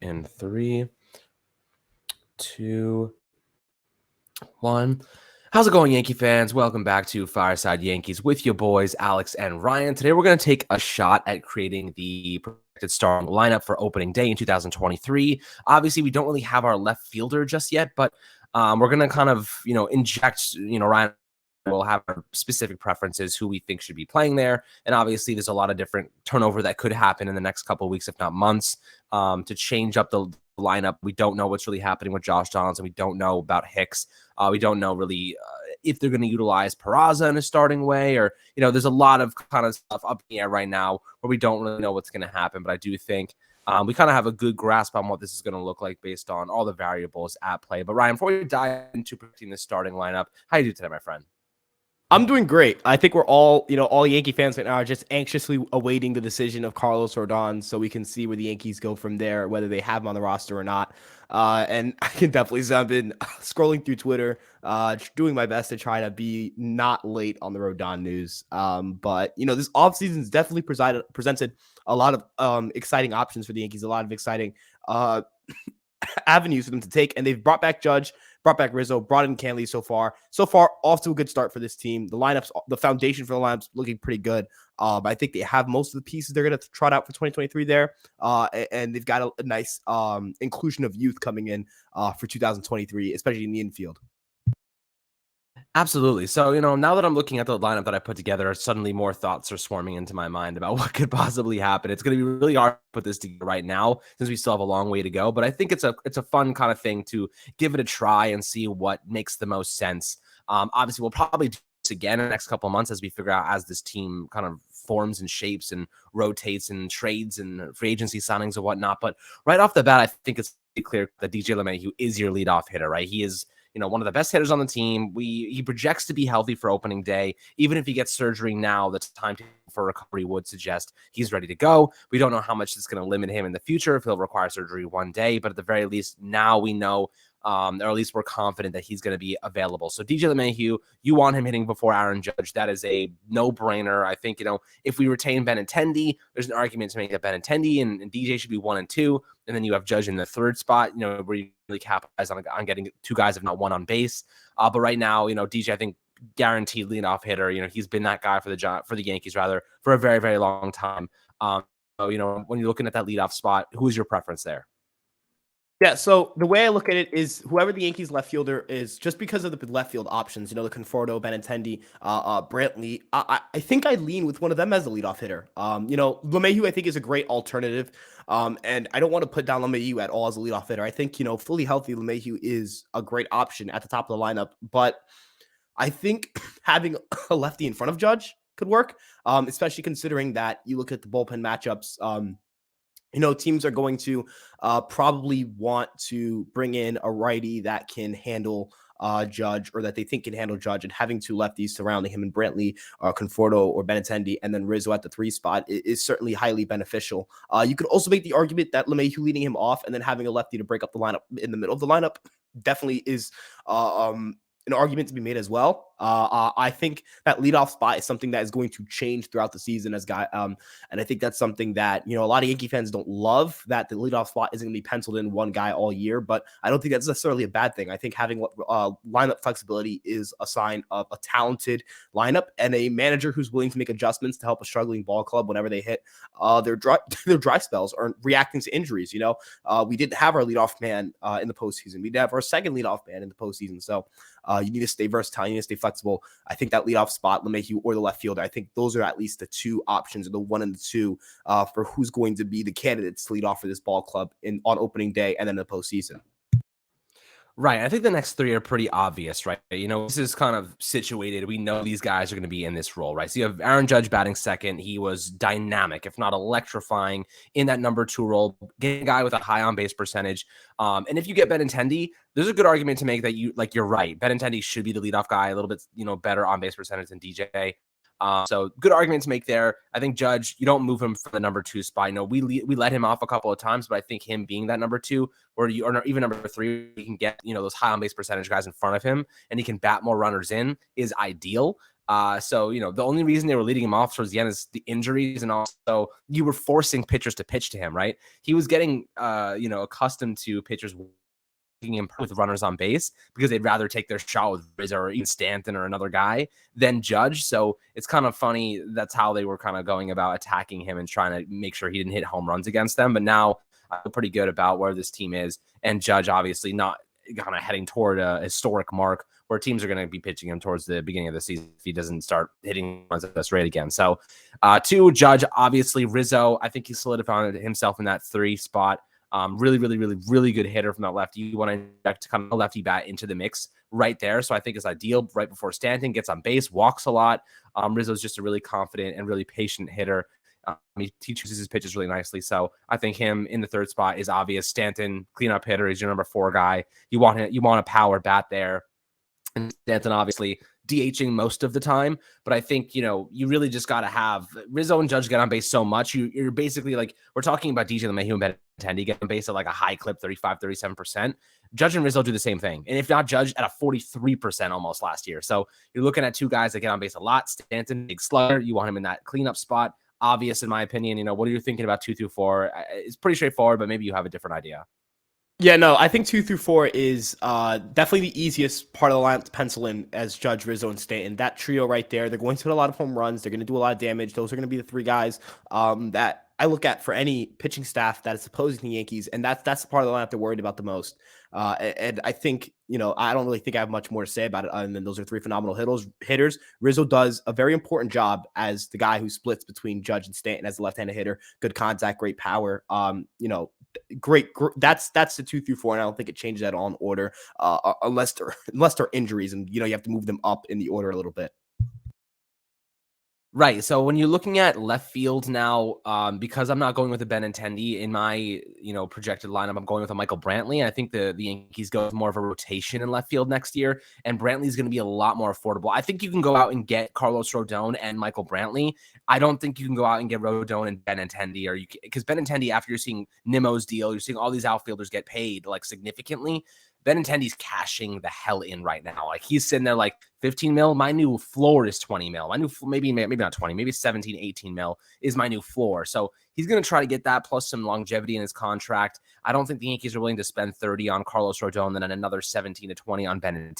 in 3, 2, 1. How's it going, Yankee fans? Welcome back to Fireside Yankees with your boys, Alex and Ryan. Today, we're going to take a shot at creating the projected starting lineup for opening day in 2023. Obviously, we don't really have our left fielder just yet, but we're going to kind of, inject, Ryan will have our specific preferences, who we think should be playing there. And obviously, there's a lot of different turnover that could happen in the next couple of weeks, if not months, to change up the lineup. We don't know what's really happening with Josh Donaldson. We don't know about Hicks. We don't know really if they're going to utilize Peraza in a starting way, or, there's a lot of kind of stuff up in the air right now where we don't really know what's going to happen. But I do think we kind of have a good grasp on what this is going to look like based on all the variables at play. But Ryan, before we dive into predicting the starting lineup, how you do today, my friend? I'm doing great. I think we're all Yankee fans right now are just anxiously awaiting the decision of Carlos Rodon so we can see where the Yankees go from there, whether they have him on the roster or not. And I can definitely say I've been scrolling through Twitter, doing my best to try to be not late on the Rodon news. But, this offseason's definitely presented a lot of exciting options for the Yankees, a lot of exciting avenues for them to take. And they've brought back Judge, brought back Rizzo, brought in Canley so far. So far, off to a good start for this team. The foundation for the lineup's looking pretty good. I think they have most of the pieces they're going to trot out for 2023 there. And they've got a nice inclusion of youth coming in for 2023, especially in the infield. Absolutely. So, now that I'm looking at the lineup that I put together, suddenly more thoughts are swarming into my mind about what could possibly happen. It's going to be really hard to put this together right now since we still have a long way to go. But I think it's a fun kind of thing to give it a try and see what makes the most sense. Obviously, we'll probably do this again in the next couple of months as we figure out as this team kind of forms and shapes and rotates and trades and free agency signings and whatnot. But right off the bat, I think it's clear that DJ LeMahieu is your leadoff hitter, right? He is one of the best hitters on the team. He projects to be healthy for opening day. Even if he gets surgery now, the time for recovery would suggest he's ready to go. We don't know how much it's going to limit him in the future if he'll require surgery one day, but at the very least, now we know, or at least we're confident that he's going to be available. So DJ LeMahieu, you want him hitting before Aaron Judge. That is a no-brainer. I think, if we retain Benintendi, there's an argument to make that Benintendi and DJ should be 1 and 2. And then you have Judge in the third spot, where you really capitalize on getting two guys, if not one, on base. But right now, DJ, I think, guaranteed leadoff hitter. He's been that guy for the Yankees, rather, for a very, very long time. So, when you're looking at that leadoff spot, who is your preference there? Yeah, so the way I look at it is whoever the Yankees left fielder is, just because of the left field options, the Conforto, Benintendi, Brantley, I think I lean with one of them as a leadoff hitter. LeMahieu, I think, is a great alternative. And I don't want to put down LeMahieu at all as a leadoff hitter. I think, fully healthy LeMahieu is a great option at the top of the lineup. But I think having a lefty in front of Judge could work, especially considering that you look at the bullpen matchups. Teams are going to probably want to bring in a righty that can handle Judge, or that they think can handle Judge, and having two lefties surrounding him in Brantley, Conforto, or Benintendi, and then Rizzo at the 3 spot is certainly highly beneficial. You could also make the argument that LeMahieu leading him off and then having a lefty to break up the lineup in the middle of the lineup definitely is an argument to be made as well. I think that leadoff spot is something that is going to change throughout the season and I think that's something that, a lot of Yankee fans don't love, that the leadoff spot isn't going to be penciled in one guy all year, but I don't think that's necessarily a bad thing. I think having lineup flexibility is a sign of a talented lineup and a manager who's willing to make adjustments to help a struggling ball club whenever they hit their dry spells or reacting to injuries. We didn't have our leadoff man in the postseason. We didn't have our second leadoff man in the postseason. So you need to stay versatile. You need to stay flexible. I think that leadoff spot, LeMahieu or the left fielder, I think those are at least the two options, or the 1 and the 2 for who's going to be the candidates to lead off for this ball club on opening day and then the postseason. Right. I think the next 3 are pretty obvious, right? This is kind of situated. We know these guys are going to be in this role, right? So you have Aaron Judge batting second. He was dynamic, if not electrifying, in that number 2 role, getting a guy with a high on-base percentage. And if you get Benintendi, there's a good argument to make that you're right. Benintendi should be the leadoff guy, a little bit, better on-base percentage than DJ. So good argument to make there. I think Judge, you don't move him for the number 2 spot. We let him off a couple of times, but I think him being that number 2, or even number 3, you can get those high on base percentage guys in front of him, and he can bat more runners in, is ideal. So, the only reason they were leading him off towards the end is the injuries. And also you were forcing pitchers to pitch to him, right? He was getting, accustomed to pitchers him with runners on base because they'd rather take their shot with Rizzo or even Stanton or another guy than Judge. So it's kind of funny. That's how they were kind of going about attacking him and trying to make sure he didn't hit home runs against them. But now I feel pretty good about where this team is. And Judge obviously not kind of heading toward a historic mark where teams are going to be pitching him towards the beginning of the season if he doesn't start hitting runs at this rate again. So two, Judge, obviously Rizzo, I think he solidified himself in that 3 spot. Really, really, really, really good hitter from that lefty. You want to inject kind of a lefty bat into the mix right there. So I think it's ideal right before Stanton gets on base, walks a lot. Rizzo's just a really confident and really patient hitter. He chooses his pitches really nicely. So I think him in the 3rd spot is obvious. Stanton, cleanup hitter, is your number 4 guy. You want a power bat there. And Stanton obviously DHing most of the time, but I think, you really just got to have Rizzo and Judge get on base so much. You're basically like, we're talking about DJ LeMahieu and Benintendi get on base at like a high clip, 35, 37%. Judge and Rizzo do the same thing. And if not, Judge at a 43% almost last year. So you're looking at 2 guys that get on base a lot. Stanton, big slugger. You want him in that cleanup spot. Obvious, in my opinion. What are you thinking about 2 through 4? It's pretty straightforward, but maybe you have a different idea. Yeah, no, I think 2 through 4 is definitely the easiest part of the lineup to pencil in as Judge, Rizzo, and Stanton. That trio right there, they're going to hit a lot of home runs. They're going to do a lot of damage. Those are going to be the 3 guys that I look at for any pitching staff that is opposing the Yankees, and that's the part of the lineup they're worried about the most. And I think, I don't really think I have much more to say about it other than those are 3 phenomenal hitters. Rizzo does a very important job as the guy who splits between Judge and Stanton as a left-handed hitter. Good contact, great power. Great. That's the 2 through 4, and I don't think it changes at all in order, unless they're injuries, and you have to move them up in the order a little bit. Right. So when you're looking at left field now, because I'm not going with a Benintendi in my, projected lineup, I'm going with a Michael Brantley. I think the Yankees go with more of a rotation in left field next year, and Brantley's going to be a lot more affordable. I think you can go out and get Carlos Rodon and Michael Brantley. I don't think you can go out and get Rodon and Benintendi, because Benintendi, after you're seeing Nimmo's deal, you're seeing all these outfielders get paid like significantly. Benintendi's cashing the hell in right now. Like he's sitting there like 15 mil. My new floor is 20 mil. My new, maybe not 20, maybe 17, 18 mil is my new floor. So he's going to try to get that plus some longevity in his contract. I don't think the Yankees are willing to spend 30 on Carlos Rodon and then another 17 to 20 on Benintendi.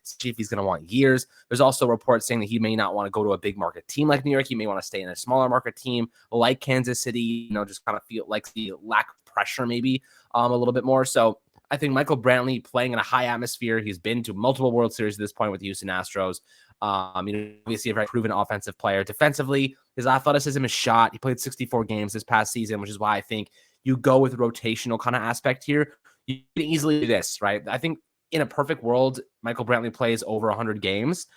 See if he's going to want years. There's also reports saying that he may not want to go to a big market team like New York. He may want to stay in a smaller market team like Kansas City, just kind of feel like the lack of pressure maybe a little bit more. So I think Michael Brantley playing in a high atmosphere. He's been to multiple World Series at this point with the Houston Astros. Obviously a very proven offensive player. Defensively, his athleticism is shot. He played 64 games this past season, which is why I think you go with rotational kind of aspect here. You can easily do this, right? I think in a perfect world, Michael Brantley plays over 100 games.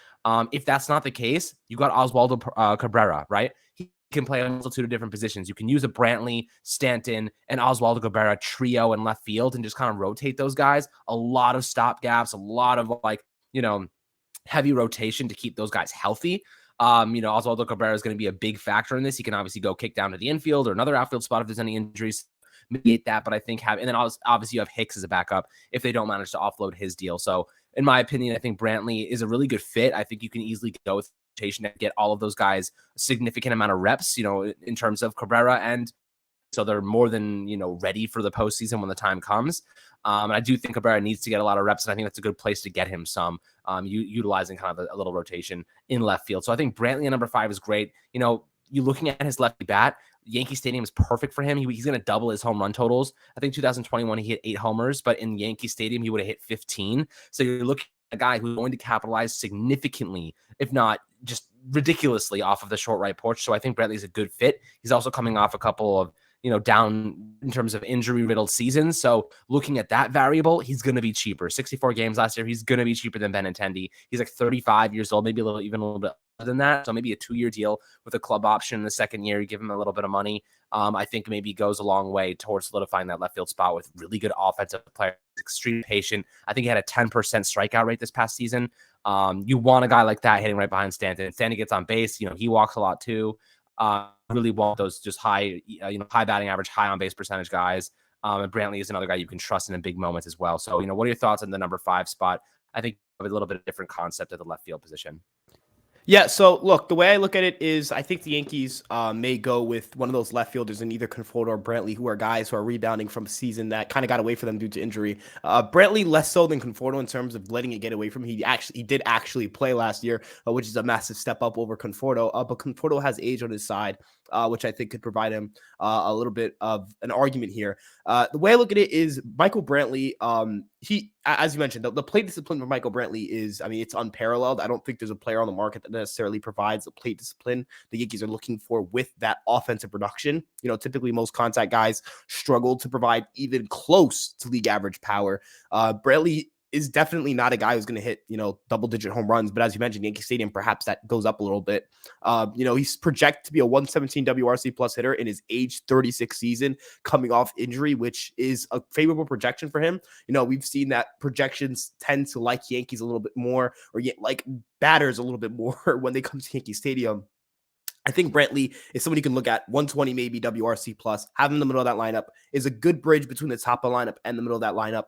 If that's not the case, you got Oswaldo Cabrera, right? He can play a multitude of different positions. You can use a Brantley, Stanton, and Oswaldo Cabrera trio in left field and just kind of rotate those guys. A lot of stop gaps, a lot of heavy rotation to keep those guys healthy. Oswaldo Cabrera is going to be a big factor in this. He can obviously go kick down to the infield or another outfield spot if there's any injuries. Mitigate that, but I think and then obviously you have Hicks as a backup if they don't manage to offload his deal. So in my opinion, I think Brantley is a really good fit. I think you can easily go with rotation and get all of those guys a significant amount of reps, in terms of Cabrera, and so they're more than ready for the postseason when the time comes. And I do think Cabrera needs to get a lot of reps, and I think that's a good place to get him some, utilizing kind of a little rotation in left field. So I think Brantley at number 5 is great. You looking at his lefty bat, Yankee Stadium is perfect for him. He's going to double his home run totals. I think 2021 he hit 8 homers, but in Yankee Stadium he would have hit 15. So you're looking at a guy who's going to capitalize significantly, if not just ridiculously, off of the short right porch. So I think Brantley's a good fit. He's also coming off a couple of down in terms of injury-riddled seasons. So looking at that variable, he's going to be cheaper. 64 games last year, he's going to be cheaper than Benintendi. He's like 35 years old, maybe even a little bit than that. So maybe a 2-year deal with a club option in the second year. You give him a little bit of money. I think maybe goes a long way towards solidifying that left field spot with really good offensive player. Extremely patient. I think he had a 10% strikeout rate this past season. You want a guy like that hitting right behind Stanton. Stanton gets on base. He walks a lot too. Really want those just high, high batting average, high on base percentage guys. And Brantley is another guy you can trust in big moments as well. So, what are your thoughts on the number 5 spot? I think a little bit of different concept of the left field position. Yeah, so look, the way I look at it is I think the Yankees may go with one of those left fielders in either Conforto or Brantley, who are guys who are rebounding from a season that kind of got away from them due to injury. Brantley less so than Conforto in terms of letting it get away from him. He did actually play last year, which is a massive step up over Conforto. But Conforto has age on his side, which I think could provide him a little bit of an argument here. The way I look at it is Michael Brantley. As you mentioned, the plate discipline for Michael Brantley is, I mean, it's unparalleled. I don't think there's a player on the market that necessarily provides the plate discipline the Yankees are looking for with that offensive production. You know, typically most contact guys struggle to provide even close to league average power. Brantley is definitely not a guy who's going to hit, double digit home runs. But as you mentioned, Yankee Stadium, perhaps that goes up a little bit. He's projected to be a 117 WRC plus hitter in his age 36 season coming off injury, which is a favorable projection for him. We've seen that projections tend to like Yankees a little bit more, or like batters a little bit more when they come to Yankee Stadium. I think Brantley is somebody you can look at 120 maybe WRC plus. Have him in the middle of that lineup is a good bridge between the top of the lineup and the middle of that lineup.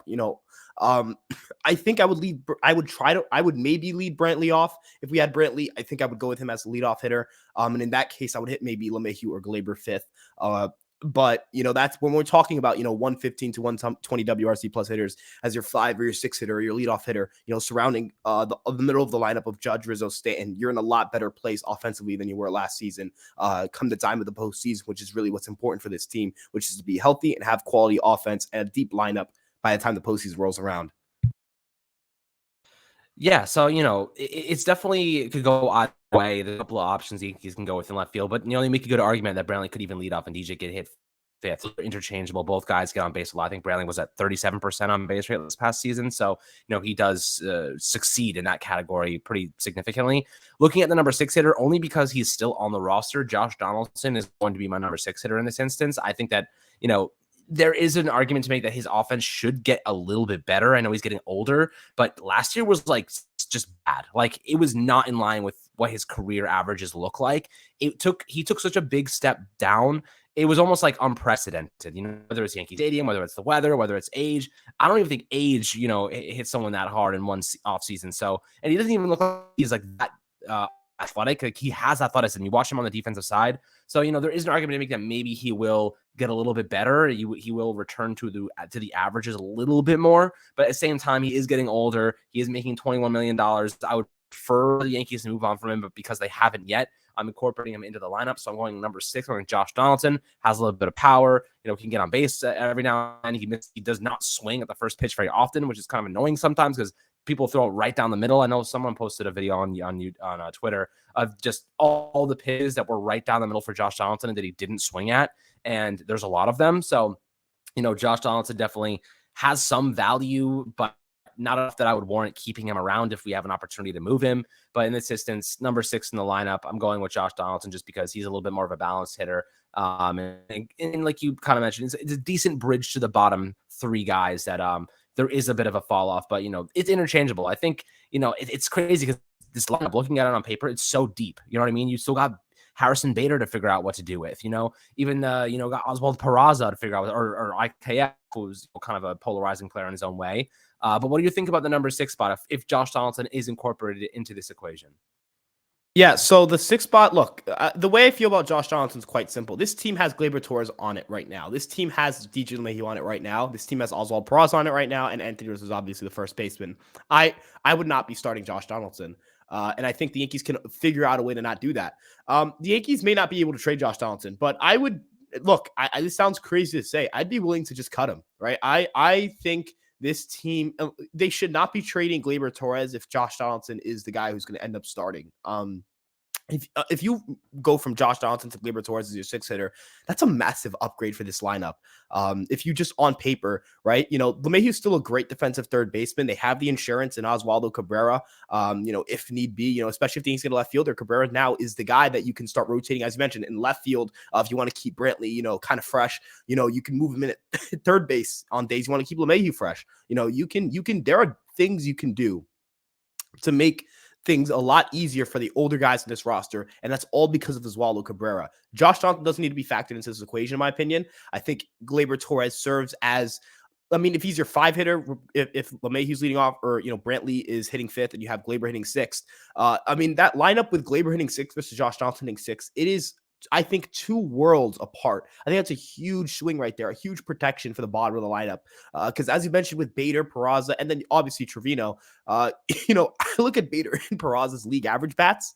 I think I would maybe lead Brantley off if we had Brantley. I think I would go with him as a leadoff hitter. And in that case, I would hit maybe LeMahieu or Glaber fifth. But that's when we're talking about 115 to 120 WRC plus hitters as your 5 or your 6 hitter or your leadoff hitter, surrounding the middle of the lineup of Judge, Rizzo, Stanton. You're in a lot better place offensively than you were last season. Come the time of the postseason, which is really what's important for this team, which is to be healthy and have quality offense and a deep lineup by the time the postseason rolls around. Yeah, so it's definitely it could go either way. There's a couple of options the Yankees can go with in left field, but they make a good argument that Brantley could even lead off and DJ get hit fifth. They're interchangeable. Both guys get on base a lot. I think Brantley was at 37% on base rate this past season, so he does succeed in that category pretty significantly. Looking at the number 6 hitter, only because he's still on the roster, Josh Donaldson is going to be my number 6 hitter in this instance. I think that there is an argument to make that his offense should get a little bit better. I know he's getting older, but last year was like just bad. Like it was not in line with what his career averages look like. He took such a big step down. It was almost like unprecedented, whether it's Yankee Stadium, whether it's the weather, whether it's age. I don't even think age, hit someone that hard in one off season. So, and he doesn't even look like he's like that athletic. Like he has athleticism. You watch him on the defensive side. So, there is an argument to make that maybe he will get a little bit better. He will return to the averages a little bit more. But at the same time, he is getting older. He is making $21 million. I would prefer the Yankees to move on from him, but because they haven't yet, I'm incorporating him into the lineup. So I'm going number 6. I'm going Josh Donaldson. Has a little bit of power. Can get on base every now and then. He does not swing at the first pitch very often, which is kind of annoying sometimes because people throw it right down the middle. I know someone posted a video on Twitter of just all the pitches that were right down the middle for Josh Donaldson and that he didn't swing at. And there's a lot of them. So, Josh Donaldson definitely has some value, but not enough that I would warrant keeping him around if we have an opportunity to move him. But in this instance, number 6 in the lineup, I'm going with Josh Donaldson just because he's a little bit more of a balanced hitter. And like you kind of mentioned, it's a decent bridge to the bottom 3 guys that there is a bit of a fall off, but it's interchangeable. I think it's crazy because this lineup, looking at it on paper, it's so deep. You know what I mean? You still got Harrison Bader to figure out what to do with, even got Oswald Peraza to figure out, or IKF, who's kind of a polarizing player in his own way. But what do you think about the number 6 spot if Josh Donaldson is incorporated into this equation? Yeah, so the 6th spot, look, the way I feel about Josh Johnson is quite simple. This team has Gleyber Torres on it right now. This team has DJ LeMahieu on it right now. This team has Oswald Peraza on it right now, and Anthony Rizzo is obviously the first baseman. I would not be starting Josh Donaldson, and I think the Yankees can figure out a way to not do that. The Yankees may not be able to trade Josh Donaldson, but I would look. This sounds crazy to say. I'd be willing to just cut him, right? I think this team, they should not be trading Gleyber Torres if Josh Donaldson is the guy who's going to end up starting. If you go from Josh Donaldson to Gleyber Torres as your 6 hitter, that's a massive upgrade for this lineup. If you just on paper, right, LeMahieu's still a great defensive third baseman. They have the insurance in Oswaldo Cabrera, if need be, especially if the Yankees get a left fielder. Cabrera now is the guy that you can start rotating, as you mentioned, in left field. If you want to keep Brantley, kind of fresh, you can move him in at third base on days you want to keep LeMahieu fresh. There are things you can do to make things a lot easier for the older guys in this roster, and that's all because of Oswaldo Cabrera. Josh Johnson doesn't need to be factored into this equation, in my opinion. I think Gleyber Torres serves as I mean, if he's your 5 hitter, if LeMahieu's leading off, or Brantley is hitting fifth, and you have Glaber hitting sixth, I mean that lineup with Glaber hitting sixth versus Josh Johnson hitting sixth, it is, I think, two worlds apart. I think that's a huge swing right there, a huge protection for the bottom of the lineup. Because as you mentioned with Bader, Peraza, and then obviously Trevino, I look at Bader and Peraza's league average bats.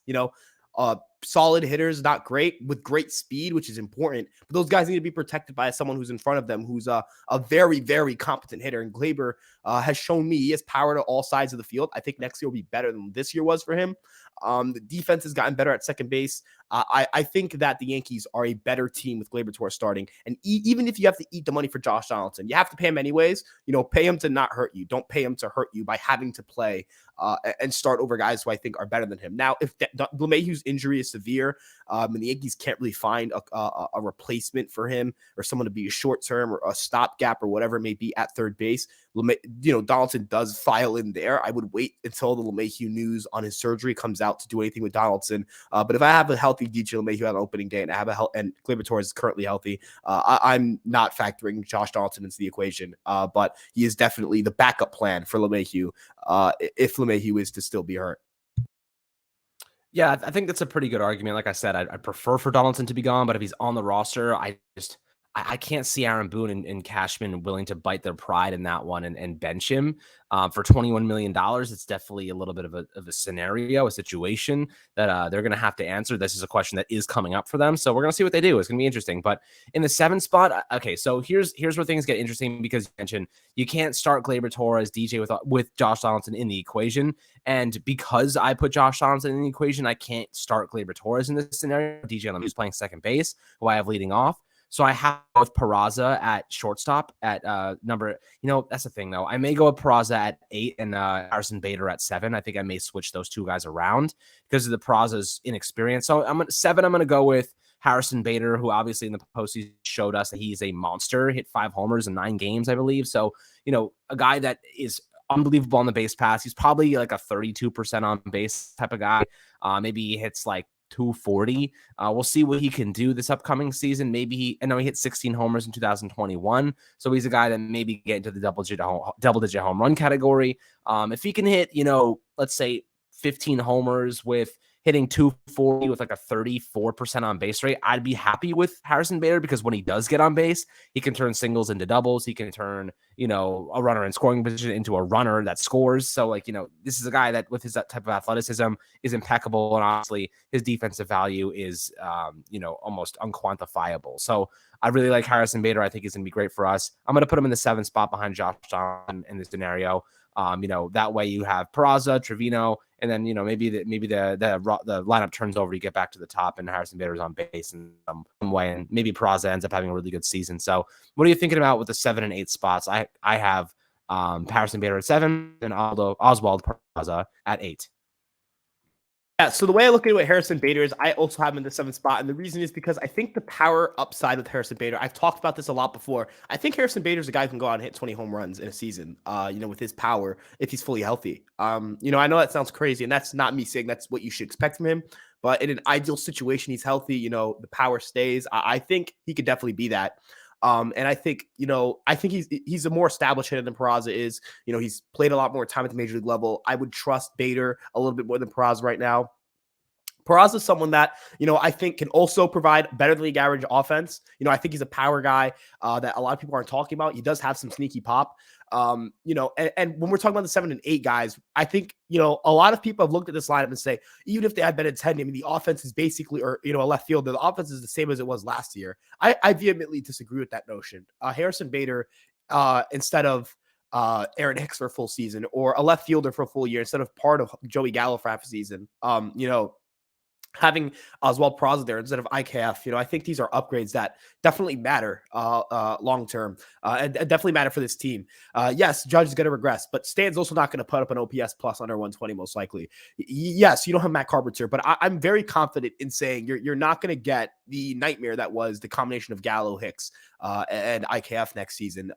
Solid hitters, not great, with great speed, which is important. But those guys need to be protected by someone who's in front of them, who's a very, very competent hitter. And Glaber has shown me he has power to all sides of the field. I think next year will be better than this year was for him. The defense has gotten better at second base. I think that the Yankees are a better team with Glaber Torres starting. And even if you have to eat the money for Josh Donaldson, you have to pay him anyways. Pay him to not hurt you. Don't pay him to hurt you by having to play and start over guys who I think are better than him. Now, if LeMahieu's injury is severe, and the Yankees can't really find a replacement for him, or someone to be a short term or a stopgap or whatever it may be at third base, Donaldson does file in there. I would wait until the LeMahieu news on his surgery comes out to do anything with Donaldson. But if I have a healthy DJ LeMahieu on opening day, and I have and Gleyber Torres is currently healthy, I'm not factoring Josh Donaldson into the equation. But he is definitely the backup plan for LeMahieu if LeMahieu is to still be hurt. Yeah, I think that's a pretty good argument. Like I said, I'd prefer for Donaldson to be gone, but if he's on the roster, I can't see Aaron Boone and Cashman willing to bite their pride in that one and bench him for $21 million. It's definitely a little bit of a scenario, a situation that they're going to have to answer. This is a question that is coming up for them. So we're going to see what they do. It's going to be interesting. But in the 7th spot, okay, so here's where things get interesting, because you mentioned you can't start Gleyber Torres, DJ with Josh Donaldson in the equation. And because I put Josh Donaldson in the equation, I can't start Gleyber Torres in this scenario. DJ Lemieux is playing second base, who I have leading off. So I have with Peraza at shortstop at number, that's the thing though. I may go with Peraza at 8 and Harrison Bader at 7. I think I may switch those two guys around because of the Peraza's inexperience. So I'm going to go with Harrison Bader, who obviously in the postseason showed us that he's a monster, hit 5 homers in 9 games, I believe. So, a guy that is unbelievable on the base pass. He's probably like a 32% on base type of guy. Maybe he hits like 240. We'll see what he can do this upcoming season. Maybe I know he hit 16 homers in 2021, so he's a guy that maybe get into the double-digit home run category. If he can hit, let's say 15 homers with hitting 240 with like a 34% on base rate, I'd be happy with Harrison Bader, because when he does get on base, he can turn singles into doubles. He can turn, a runner in scoring position into a runner that scores. So this is a guy that with his that type of athleticism is impeccable. And honestly, his defensive value is, almost unquantifiable. So I really like Harrison Bader. I think he's going to be great for us. I'm going to put him in the 7th spot behind Josh Johnson in this scenario. That way you have Peraza, Trevino, and then maybe the lineup turns over. You get back to the top, and Harrison Bader's on base in some way, and maybe Peraza ends up having a really good season. So, what are you thinking about with the 7 and 8 spots? I have Harrison Bader at 7 and Oswald Peraza at 8. Yeah, so the way I look at it with Harrison Bader is I also have him in the 7th spot. And the reason is because I think the power upside with Harrison Bader, I've talked about this a lot before. I think Harrison Bader is a guy who can go out and hit 20 home runs in a season, with his power, if he's fully healthy. I know that sounds crazy, and that's not me saying that's what you should expect from him. But in an ideal situation, he's healthy, the power stays. I think he could definitely be that. And I think, he's a more established hitter than Peraza is. He's played a lot more time at the major league level. I would trust Bader a little bit more than Peraza right now. Peraza is someone that, I think can also provide better than league average offense. I think he's a power guy that a lot of people aren't talking about. He does have some sneaky pop. And when we're talking about the 7 and 8 guys, I think, a lot of people have looked at this lineup and say, even if they had Benintendi, the offense is basically, or, a left fielder, the offense is the same as it was last year. I vehemently disagree with that notion. Harrison Bader, instead of Aaron Hicks for a full season, or a left fielder for a full year, instead of part of Joey Gallo for half a season, having Oswald Peraza there instead of IKF, I think these are upgrades that definitely matter long term, and definitely matter for this team. Yes, Judge is going to regress, but Stan's also not going to put up an OPS plus under 120 most likely. Yes, you don't have Matt Carpenter, but I'm very confident in saying you're not going to get the nightmare that was the combination of Gallo, Hicks, and IKF next season.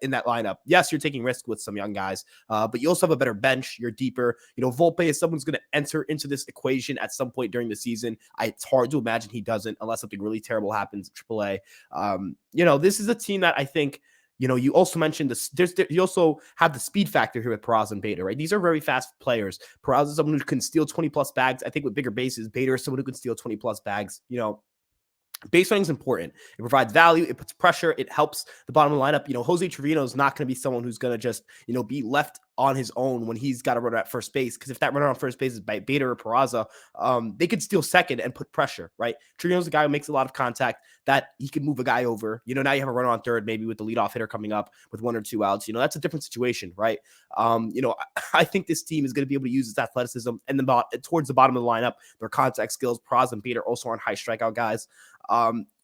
In that lineup, yes, you're taking risk with some young guys, but you also have a better bench. You're deeper. Volpe is someone's going to enter into this equation at some point during the season. It's hard to imagine he doesn't, unless something really terrible happens at AAA. This is a team that I think You also mentioned this. You also have the speed factor here with Peraza and Bader, right? These are very fast players. Peraza is someone who can steal 20 plus bags. I think with bigger bases, Bader is someone who can steal 20 plus bags. Base running is important. It provides value. It puts pressure. It helps the bottom of the lineup. Jose Trevino is not going to be someone who's going to just, be left on his own when he's got to run at first base. Because if that runner on first base is by Bader or Peraza, they could steal second and put pressure, right? Trevino's a guy who makes a lot of contact that he can move a guy over. Now you have a runner on third, maybe with the leadoff hitter coming up with 1 or 2 outs. That's a different situation, right? I think this team is going to be able to use its athleticism and towards the bottom of the lineup, their contact skills. Peraza and Bader also aren't high strikeout guys.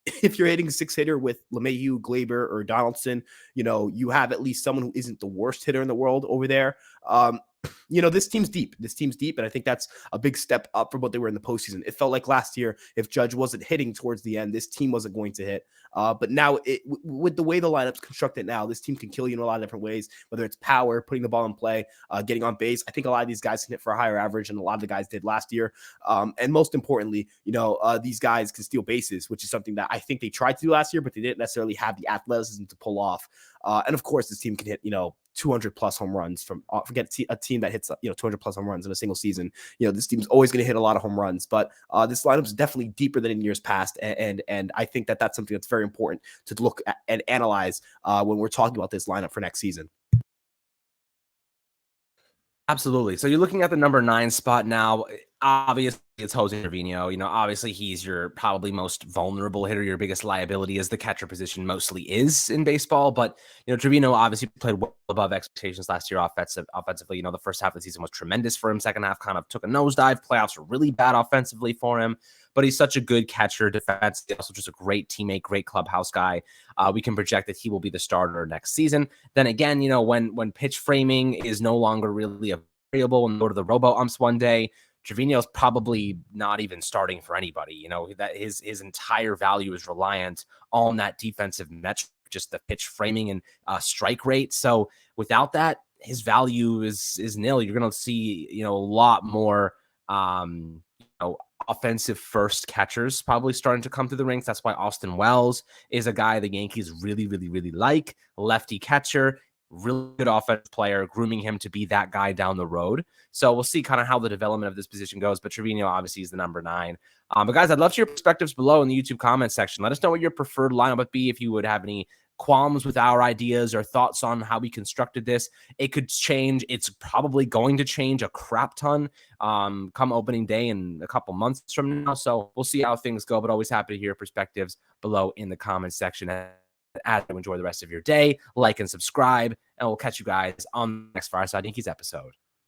If you're hitting a 6-hitter with LeMahieu, Glaber, or Donaldson, you have at least someone who isn't the worst hitter in the world over there. This team's deep. And I think that's a big step up from what they were in the postseason. It felt like last year, if Judge wasn't hitting towards the end, this team wasn't going to hit. But now, with the way the lineup's constructed now, this team can kill you in a lot of different ways, whether it's power, putting the ball in play, getting on base. I think a lot of these guys can hit for a higher average than a lot of the guys did last year. And most importantly, these guys can steal bases, which is something that I think they tried to do last year, but they didn't necessarily have the athleticism to pull off. And of course, this team can hit, 200 plus home runs from a team that hits 200 plus home runs in a single season. This team's always going to hit a lot of home runs, but this lineup is definitely deeper than in years past, and I think that that's something that's very important to look at and analyze when we're talking about this lineup for next season. Absolutely. So you're looking at the number 9 spot now. Obviously, it's Jose Trevino. Obviously he's your probably most vulnerable hitter. Your biggest liability is the catcher position mostly is in baseball. But, Trevino obviously played well above expectations last year offensively. The first half of the season was tremendous for him. Second half kind of took a nosedive. Playoffs were really bad offensively for him. But he's such a good catcher, defensively, also just a great teammate, great clubhouse guy. We can project that he will be the starter next season. Then again, when pitch framing is no longer really a variable and go to the robo umps one day, Trevino's probably not even starting for anybody. That his entire value is reliant on that defensive metric, just the pitch framing and strike rate. So without that, his value is nil. You're going to see, a lot more, offensive first catchers probably starting to come through the ranks. That's why Austin Wells is a guy the Yankees really, really, really like. Lefty catcher, really good offensive player, grooming him to be that guy down the road. So we'll see kind of how the development of this position goes. But Trevino obviously is the number 9. But guys, I'd love to hear perspectives below in the YouTube comment section. Let us know what your preferred lineup would be if you would have any qualms with our ideas or thoughts on how we constructed this. It could change. It's probably going to change a crap ton come opening day in a couple months from now. So we'll see how things go, but always happy to hear perspectives below in the comment section. As you enjoy the rest of your day, like and subscribe, and we'll catch you guys on the next Fireside Yankees episode.